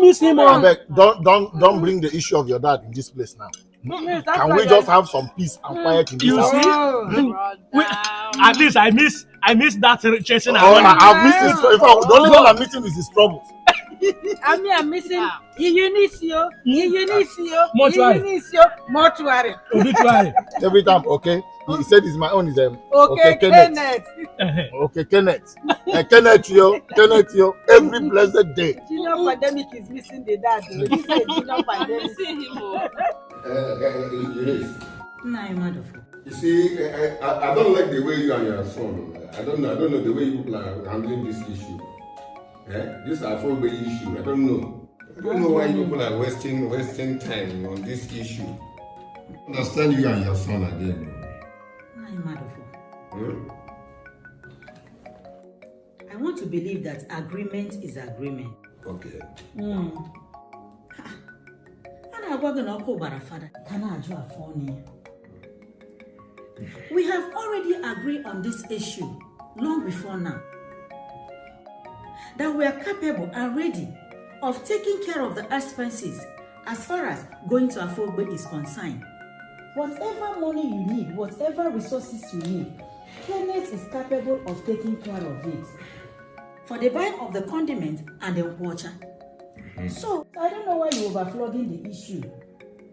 miss him. Don't bring the issue of your dad in this place now. Can we just have some peace and quiet in this house? At least I miss that chasing. I've missed his. In fact, the only one I'm missing is his troubles. I'm missing Iyunisio. Mortuary. Every time, okay. He said it's my own. Is okay, Kenneth. Okay, Kenneth. Kenneth, yo. Every blessed day. Junior pandemic is missing the dad. He said junior pandemic. Missing him. You see, I don't like the way you and your son. I don't know the way you people are handling this issue. This is a full issue. I don't know why you people are wasting time on this issue. I understand you and your son again. I want to believe that agreement is agreement. Okay. We have already agreed on this issue long before now. That we are capable and ready of taking care of the expenses as far as going to Afogbe is concerned. Whatever money you need, whatever resources you need, Kenneth is capable of taking care of it. For the buying of the condiment and the water. So, I don't know why you're overflogging the issue.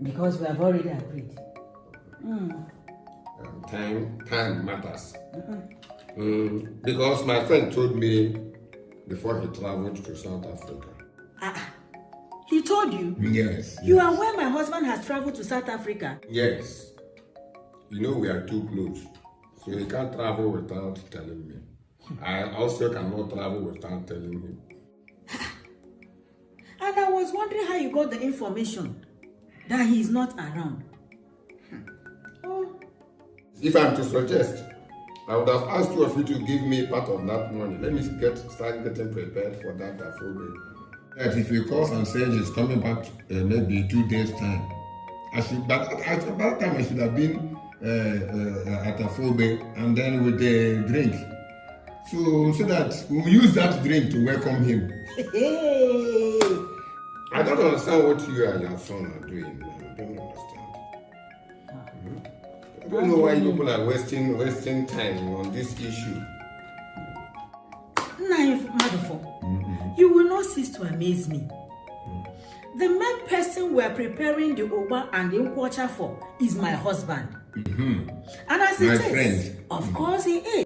Because we have already agreed. Time matters. Because my friend told me before he traveled to South Africa. He told you? Yes. You are aware my husband has traveled to South Africa? Yes. You know we are too close. So he can't travel without telling me. I also cannot travel without telling him. And I was wondering how you got the information that he is not around. If I'm to suggest, I would have asked two of you to give me part of that money. Let me start getting prepared for that Afogbe. That if he calls and says he's coming back maybe 2 days' time, at that time I should have been at Afogbe and then with the drink. So that we'll use that drink to welcome him. I don't understand what you and your son are doing. I don't understand. I don't know why people are wasting time on this issue. You will not cease to amaze me. The main person we are preparing the Oba and the Nkwocha for is my husband. And as it is, of course he is.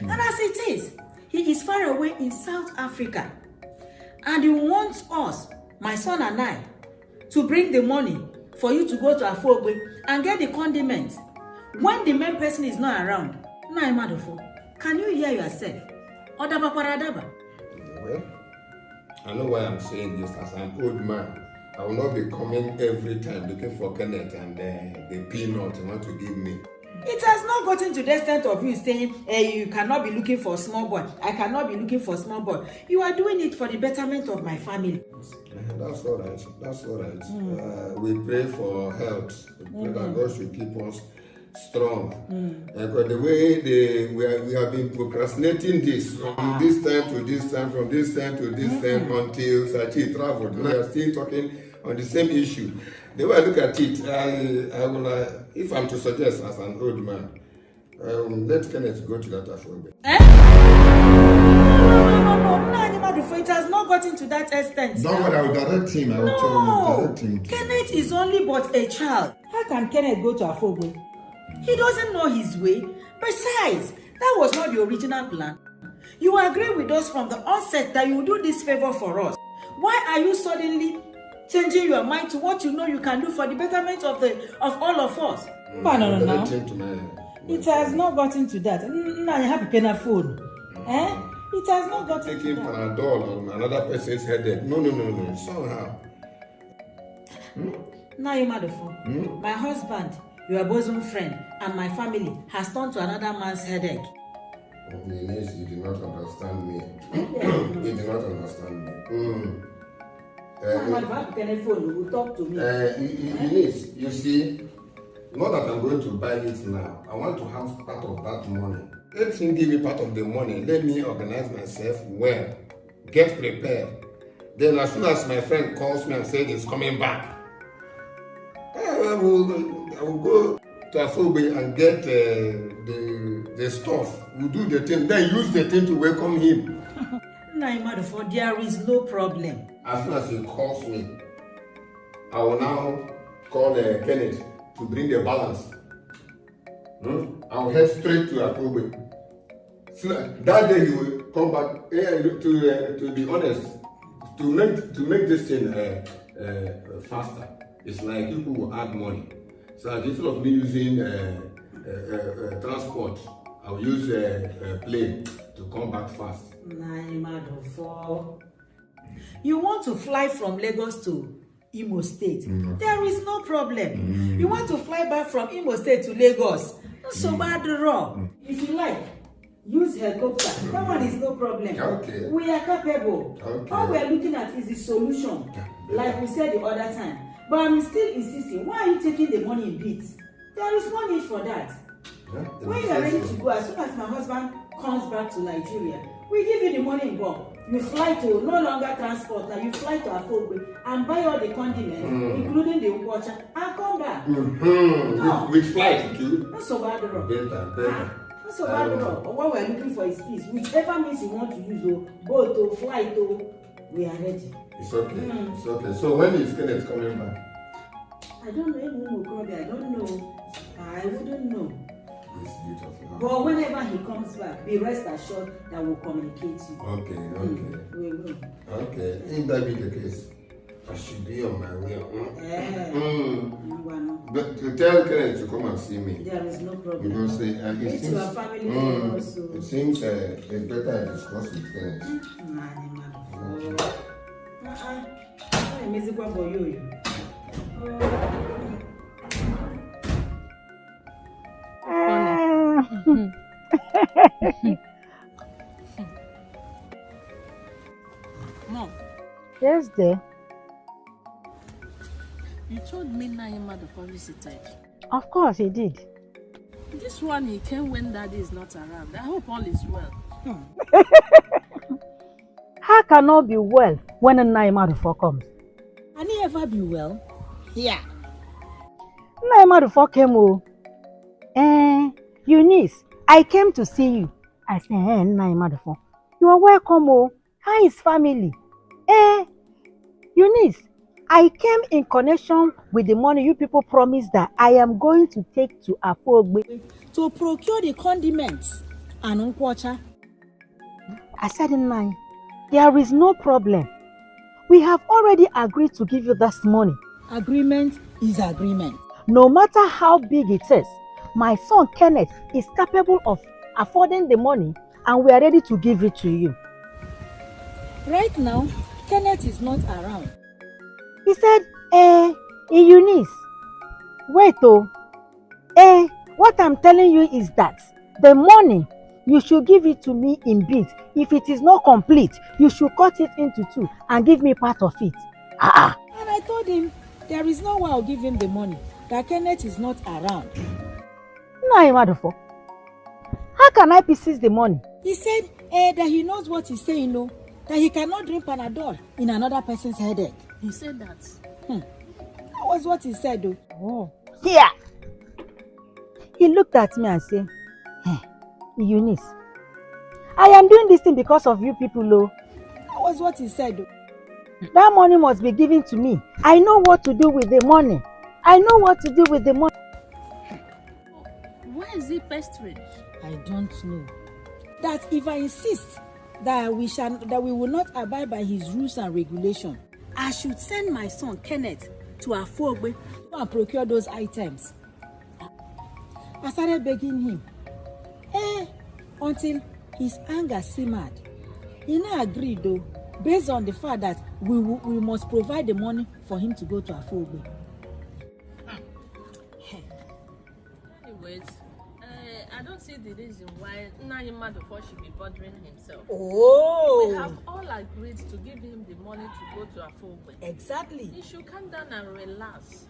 And as it is, he is far away in South Africa. And he wants us, my son and I, to bring the money for you to go to Afogbe and get the condiments. When the main person is not around, can you hear yourself? Well, I know why I'm saying this as an old man. I will not be coming every time looking for Kenneth and the peanut you want to give me. It has not gotten to the extent of you saying, you cannot be looking for a small boy. I cannot be looking for a small boy. You are doing it for the betterment of my family. That's all right. We pray for health. We pray that God should keep us strong. Because the way we have been procrastinating this from this time to this time, from this time to this time until SACHI traveled. We are still talking on the same issue. The way I look at it, I will, if I'm to suggest as an old man, let Kenneth go to that Afogbe. No, it has not gotten to that extent. No, but I will direct him. I will direct him. Kenneth is only but a child. How can Kenneth go to Afogbe? He doesn't know his way. Besides, that was not the original plan. You agreed with us from the onset that you will do this favor for us. Why are you suddenly changing your mind to what you know you can do for the betterment of all of us? No. It has not gotten to that. Now you have a penal phone. It has not gotten to that. Taking Panadol on another person's headache. No. Somehow. Now you mad phone. My husband, your bosom friend, and my family has turned to another man's headache. Inez, you did not understand me. You did not understand me. Talk to me. Inez, you see, not that I'm going to buy it now. I want to have part of that money. Let him give me part of the money. Let me organize myself well. Get prepared. Then as soon as my friend calls me and says he's coming back, I will go to Afogbe and get the stuff. We'll do the thing, then use the thing to welcome him. Naimadufo, there is no problem. As soon as he calls me, I will now call Kenneth to bring the balance. I will head straight to Afogbe. So that day he will come back. To be honest, to make this thing faster, it's like people will add money. So instead of me using transport, I will use a plane to come back fast. You want to fly from Lagos to Imo State? There is no problem. You want to fly back from Imo State to Lagos? So bad wrong. If you like, use helicopter. That one is no problem. Okay. We are capable. Okay. All we are looking at is the solution, like we said the other time. But I'm still insisting. Why are you taking the money in bits? There is no need for that. When you are ready to go, as soon as my husband comes back to Nigeria, we give you the money in bulk. You fly to no longer transport. Now you fly to Afogbe and buy all the condiments, including the water, and come back. No. With flight too. That's so bad. Better. That's so bad. What we are looking for is peace. Whichever means you want to use, boat or flight, we are ready. It's okay. It's okay. So when is Kenneth coming back? I don't know. Even Mukobi, I don't know. I wouldn't know. It's beautiful. But whenever he comes back, be rest assured that we'll communicate you. Okay. We will. Okay. If that be the case, I should be on my way. But to tell Kenneth to come and see me. There is no problem. Because It's your family also. It seems it's better I discuss with Kenneth. Mom. Yes, dear. You told me Naimadufo visited. Of course he did. This one he came when Daddy is not around. I hope all is well. How can all be well when a Naimadufo comes? Can he ever be well? Yeah. Naimadufo came. Eunice, I came to see you. I said, Naimadufo, you are welcome. How is family? Eunice, I came in connection with the money you people promised that I am going to take to Afogbe to procure the condiments and unkwacha. I said, Nai, there is no problem. We have already agreed to give you this money. Agreement is agreement. No matter how big it is, my son Kenneth is capable of affording the money and we are ready to give it to you. Right now, Kenneth is not around. He said, Eunice, wait what I'm telling you is that the money, you should give it to me in bits. If it is not complete, you should cut it into two and give me part of it. And I told him, there is no way I'll give him the money, that Kenneth is not around. Naimadufo, how can I possess the money? He said that he knows what he's saying, that he cannot drink Panadol in another person's headache. He said that. That was what he said, though. Oh. Here. He looked at me and said, Eunice, I am doing this thing because of you people, That was what he said, though. That money must be given to me. I know what to do with the money. Where is he pestering? I don't know. That if I insist that we will not abide by his rules and regulations, I should send my son Kenneth to Afogbe and procure those items. I started begging him, until his anger simmered. He now agreed, though, based on the fact that we must provide the money for him to go to Afogbe. Anyways, I don't see the reason why Naimadufo should be bothering himself. Oh! We have all agreed to give him the money to go to Afogbe. Exactly. He should calm down and relax.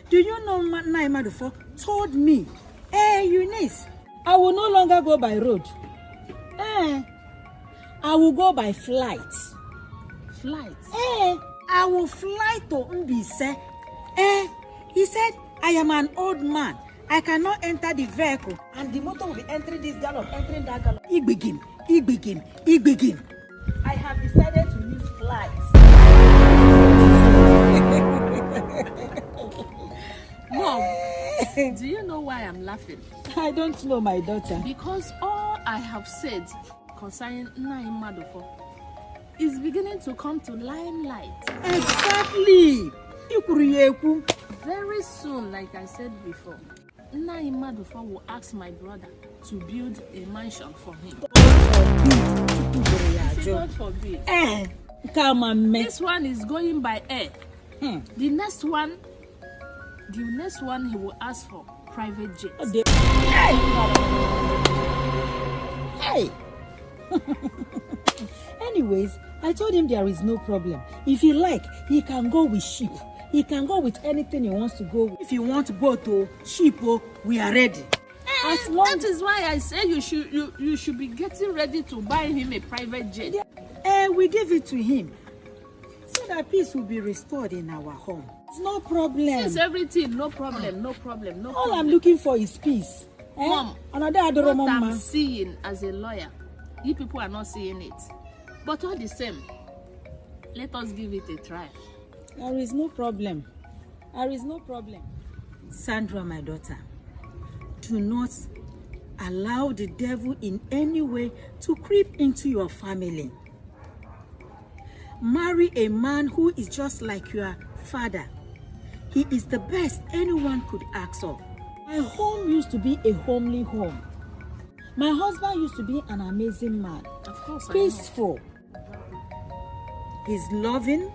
Do you know Naimadufo told me, Eunice, I will no longer go by road. I will go by flight. flight. I will fly to Mbise. He said, I am an old man. I cannot enter the vehicle. And the motor will be entering this gallop, entering that gallop. Igbegim. I have decided to use flights. Mom, do you know why I'm laughing? I don't know, my daughter. Because all I have said concerning Nai Madofo is beginning to come to limelight. Exactly. Very soon, like I said before, Nai Madofo will ask my brother to build a mansion for him. God forbid. Come on, man. This one is going by air. The next one he will ask for private jet. Hey. Anyways, I told him there is no problem. If he like, he can go with sheep. He can go with anything he wants to go with. If you want boat or sheep, we are ready. That is why I say you should be getting ready to buy him a private jet. We give it to him so that peace will be restored in our home. It's no problem. It's everything, no problem. All I'm looking for is peace. Mom, what I'm seeing as a lawyer, you people are not seeing it. But all the same, let us give it a try. There is no problem. Sandra, my daughter, do not allow the devil in any way to creep into your family. Marry a man who is just like your father. He is the best anyone could ask of. My home used to be a homely home. My husband used to be an amazing man. Of course, peaceful. He's loving,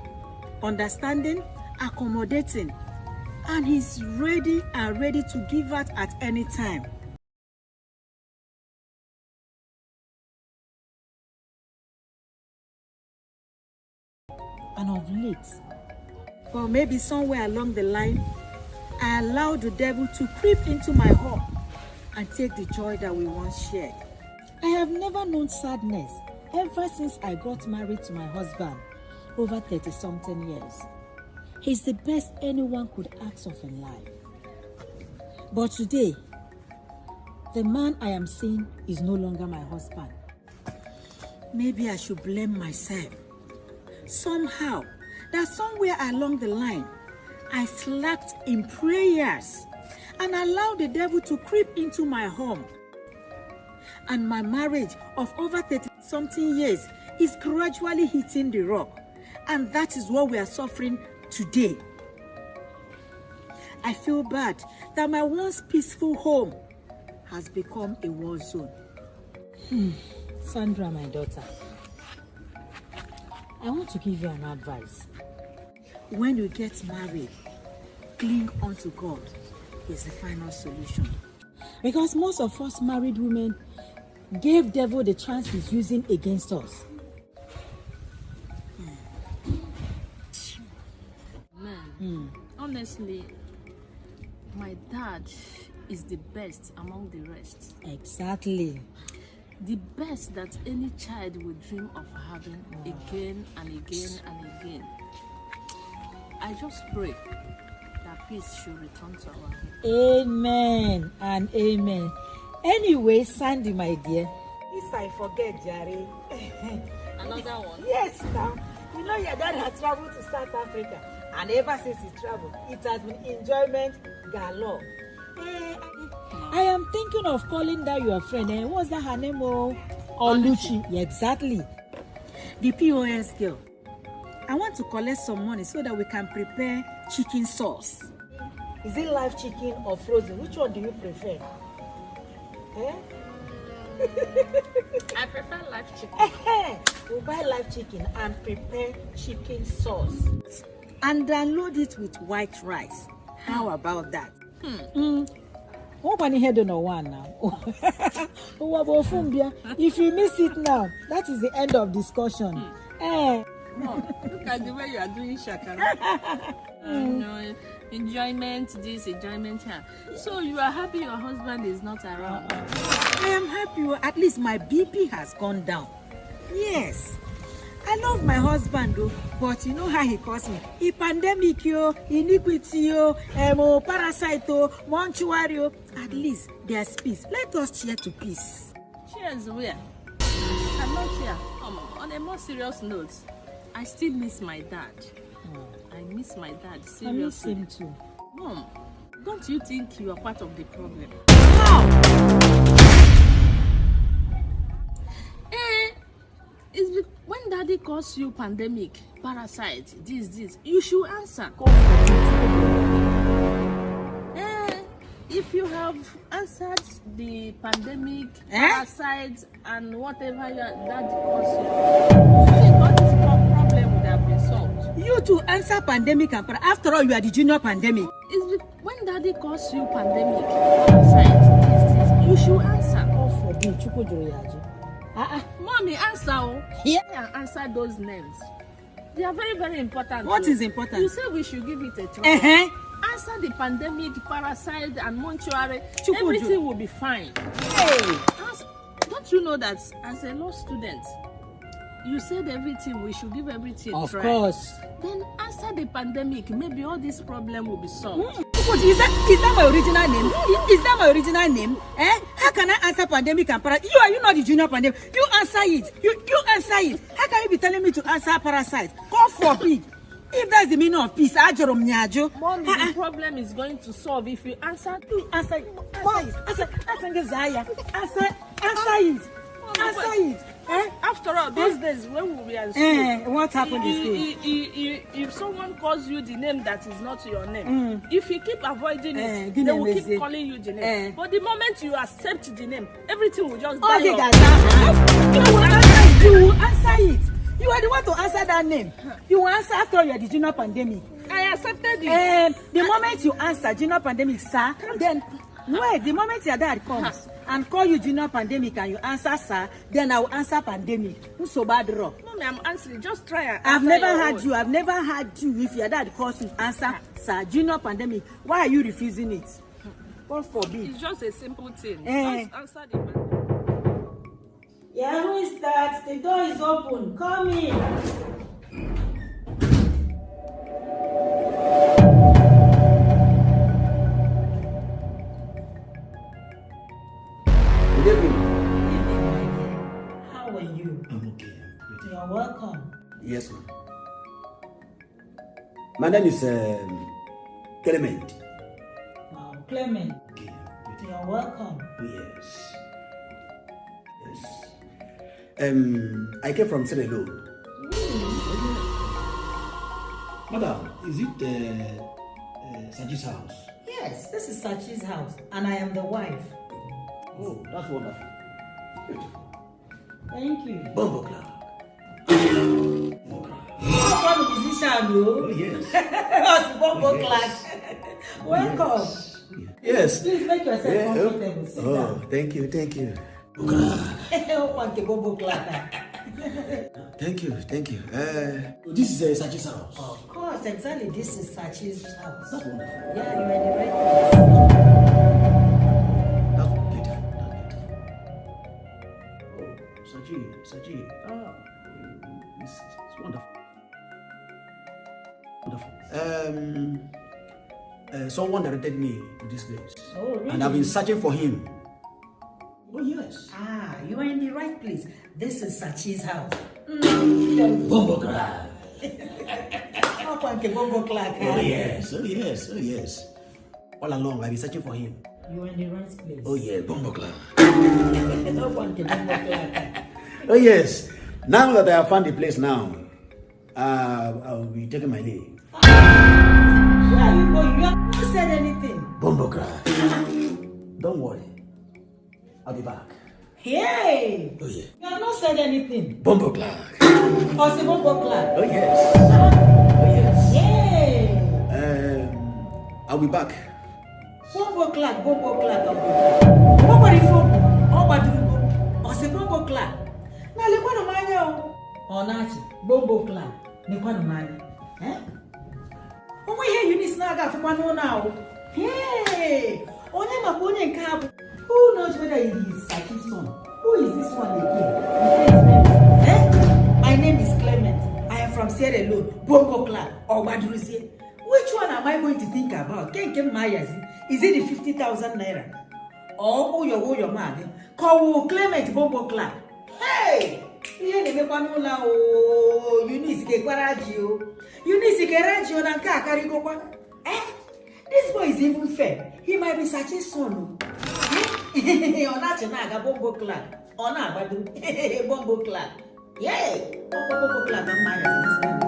understanding, accommodating, and he's ready to give out at any time. And of late, or maybe somewhere along the line, I allowed the devil to creep into my home and take the joy that we once shared. I have never known sadness ever since I got married to my husband over 30-something years. He's the best anyone could ask of in life. But today, the man I am seeing is no longer my husband. Maybe I should blame myself. Somehow, that somewhere along the line, I slacked in prayers and allowed the devil to creep into my home. And my marriage of over 30-something years is gradually hitting the rock. And that is what we are suffering today. I feel bad that my once peaceful home has become a war zone. Sandra, my daughter, I want to give you an advice. When you get married, cling on to God is the final solution. Because most of us married women gave devil the chance he's using against us. Man, honestly, my dad is the best among the rest. Exactly. The best that any child would dream of having again and again and again. I just pray that peace should return to our home. Amen and amen. Anyway, Sandy, my dear, this I forget, Jerry. Another one? Yes, now. You know your dad has traveled to South Africa, and ever since he traveled, it has been enjoyment galore. I am thinking of calling that your friend. What's that her name? Oluchi. Yeah, exactly. The POS girl. I want to collect some money so that we can prepare chicken sauce. Is it live chicken or frozen? Which one do you prefer? I prefer live chicken. We'll buy live chicken and prepare chicken sauce. And download it with white rice. How about that? If you miss it now, that is the end of discussion. Mom, look at the way you are doing shakara. Enjoyment this, enjoyment here. So you are happy your husband is not around? I am happy. At least my BP has gone down. Yes. I love my husband though, but you know how he calls me? He pandemic yo, iniquity yo, parasite yo, mortuary yo. At least there's peace. Let us cheer to peace. Cheers, where? I'm not here. On a more serious note, I still miss my dad. I miss my dad, seriously. I miss him too. Mom, don't you think you are part of the problem? It's when daddy calls you pandemic, parasite, this, you should answer. If you have answered the pandemic, parasite, and whatever your daddy calls you, I think all this problem would have been solved. You to answer pandemic and after all, you are the junior pandemic. It's when daddy calls you pandemic, parasite, you should answer. Oh, for me, Mommy, answer. Yeah. Answer those names. They are very, very important. What is important? You say we should give it a try. Answer the pandemic, parasite, and mortuary. Everything will be fine. Hey! Don't you know that as a law student, you said everything, we should give everything a try. Of course. Then answer the pandemic, maybe all this problem will be solved. Is that my original name? Is that my original name? How can I answer pandemic and parasite? You are not the junior pandemic. You answer it. You answer it. How can you be telling me to answer parasite? God forbid. If that's the meaning of peace, Mommy, the problem is going to solve if you answer. Answer it. After all, these days when we were in school, what happened this day? If someone calls you the name that is not your name, if you keep avoiding it, they will keep calling you the name. But the moment you accept the name, everything will just die. Okay, guys, you will answer it. You are the one to answer that name. You will answer after you are the junior pandemic. I accepted it. The moment you answer junior pandemic, sir, then wait. The moment your dad comes and call you junior pandemic and you answer sir, then I will answer pandemic. Who's so bad raw? Mommy, I'm answering. Just try and I've never heard you. I've never heard you. If your dad calls you, answer sir, junior pandemic. Why are you refusing it? God forbid. It's just a simple thing. Just answer the pandemic. Yeah, who is that? The door is open. Come in. Good evening. How are you? I'm okay. You are welcome. Yes, ma'am. My name is Clement. Wow, Clement. Okay. You are welcome. Yes. I came from Senegal. Madam, is it SACHI's house? Yes, this is Sachi's house, and I am the wife. Oh, that's wonderful. Beautiful. Thank you. Bumbo Clark. What a musician, Oh, yes. Bumbo Clark. Welcome. Yes. Please make yourself comfortable. Sit down. Thank you. Thank you. This is SACHI's house. Of course, exactly. This is Sachi's house. That's wonderful. Yeah, you are in the right place. That's beautiful. Oh, Sachi. It's wonderful. Someone directed me to this place. Oh, really? And I've been searching for him. Oh, yes. You are in the right place. This is Sachi's house. Bumbo Clark. Oh, yes. All along, I've been searching for him. You are in the right place. Oh, yeah, Bumbo Clark. Oh, Oh, yes. Now that I have found the place now, I'll be taking my leave. Where are you going? You have not said anything. Bumbo Clark. Don't worry. I'll be back. Hey! Oh, yeah. You have not said anything. Bumbo Clark. Or the Bumbo Clark. Oh, yes. Oh, yes. Yay! I'll be back. Bumbo Clark. Nobody from Obadrugo. Or the Bumbo Clark. Now, look what I'm doing. Or not, Bumbo Clark. Look what I'm doing. Oh, we hear you need snag up for one now. Hey! Who knows whether he is Sachi's son? Who is this one again? His name is, my name is Clement. Bongo clap or Badruzie. Which one am I going to think about? Kenke Mayazi? Is it the 50,000 naira? Or your man? Call Clement Bongo clap. Hey! Eunice Kekwaraji. Eunice Kekwaraji and Kakarikopa. This boy is even fair. He might be Sachi's son. Onachanaga Bongo clap. Ona Badu Bongo clap. Yay! Bongo clap and Maya.